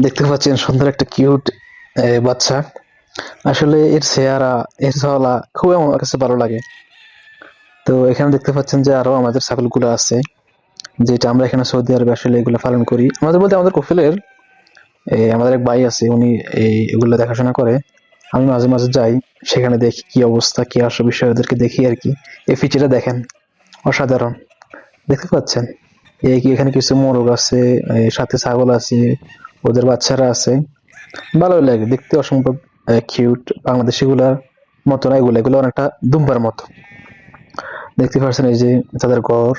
দেখতে পাচ্ছেন সুন্দর একটা কিউট বাচ্চা। আসলে এর চেহারা, এর চলা খুবই আমার কাছে ভালো লাগে। তো এখানে দেখতে পাচ্ছেন যে আরো আমাদের ছাগলগুলো আছে, যেটা আমরা এখানে সৌদি আরবে আসলে এগুলো পালন করি। আমাদের বলতে আমাদের কফিলের আমাদের এক ভাই আছে, উনি এগুলো দেখাশোনা করে। আমি মাঝে মাঝে যাই, সেখানে দেখি কি অবস্থা, কি আসে বিষয় ওদেরকে দেখি আর কি। এই ফিচারটা দেখেন, অসাধারণ। দেখতে পাচ্ছেন এই কি এখানে কিছু মোরগ আছে, সাথে ছাগল আছে, ওদের বাচ্চারা আছে। ভালোই লাগে দেখতে, অসম্ভব কিউট। বাংলাদেশি গুলার মতো না, এগুলো এগুলো অনেকটা দুম্বার মতো। দেখতে পাচ্ছেন এই যে তাদের ঘর,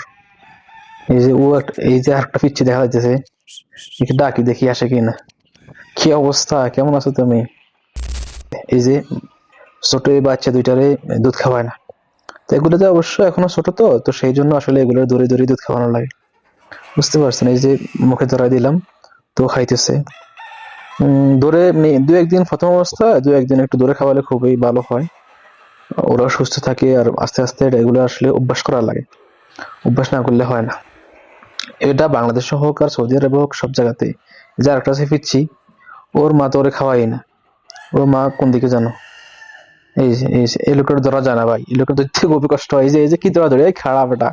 এই যে ও এই যে আরেকটা পিচ্ছি দেখা যাইতেছে, একে ডাকি দেখি আসে কিনা। কি অবস্থা, কেমন আছো তুমি? এই যে ছোট এই বাচ্চা দুইটারে দুধ খাওয়ায় না, তো এগুলোতে অবশ্য এখনো ছোট, তো তো সেই জন্য আসলে এগুলো দূরে দূরে দুধ খাওয়ানো লাগে। বুঝতে পারছেন? এই যে মুখে ধরাই দিলাম, তো খাইতেছে। দূরে দু একদিন, প্রথম অবস্থায় দু একদিন একটু দূরে খাওয়ালে খুবই ভালো হয়, ওরা সুস্থ থাকে। আর আস্তে আস্তে এগুলো আসলে অভ্যাস করা লাগে, অভ্যাস না করলে হয় না। এটা বাংলাদেশে হোক আর সৌদি আরবে হোক, সব জায়গাতেই। যে আরেকটা আছে পিচ্ছি, ওর মা তো ওরে খাওয়াই না। ওর মা কোন দিকে জানো? এই লোকটা ধরা যায় না ভাই, এই লোকটা ধরতে খুবই কষ্ট হয়। এই যে কি ধরা ধরে, এই খারাপ এটা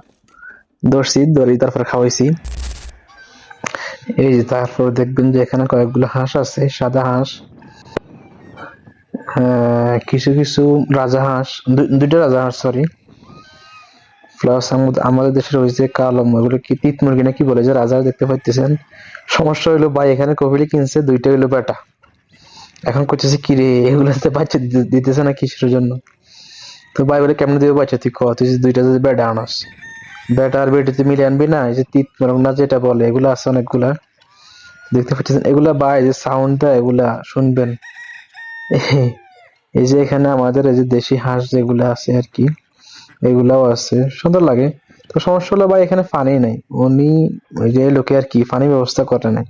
ধরছি, ধরি তারপর খাওয়াইছি। এই যে তারপর দেখবেন যে এখানে কয়েকগুলো হাঁস আছে, সাদা হাঁস। কিছু কিছু রাজা হাঁস, দুইটা রাজা হাঁস, সরি। প্লাস আমাদের দেশের ওই যে কালো, এগুলো কি তিত মুরগি না কি বলে, যে রাজা দেখতে পাইতেছেন। সমস্যা হইলো ভাই, এখানে কপিলি কিনছে দুইটা, হইলো বেটা। এখন করতেছে কি রে, এগুলোতে বাচ্চা দিতেছে না কিসের জন্য? তো ভাই বলে কেমনে দিবে বাচ্চা, তুই ক, তুই যে দুইটা যদি বেটা আনাস, বেটা আর বেটি তুই মিলে আনবি না? এই যে তিত মোরগ না যেটা বলে, এগুলো আছে অনেকগুলা। দেখতে পাচ্ছেন এগুলা ভাই, যে সাউন্ডটা এগুলা শুনবেন। এই যে এখানে আমাদের এই যে দেশি হাঁস যেগুলা আছে আর কি, এগুলাও আছে, সুন্দর লাগে। তো সমস্যা হলো ভাই, এখানে পানি নাই। উনি ওই যে লোকে আর কি পানি ব্যবস্থা করে নাই,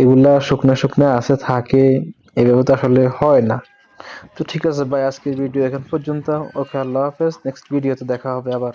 এগুলা শুকনা শুকনা আছে থাকে, এভাবে তো আসলে হয় না। তো ঠিক আছে ভাই, আজকের ভিডিও এখন পর্যন্ত। ওকে, আল্লাহ হাফেজ, নেক্সট ভিডিওতে দেখা হবে আবার।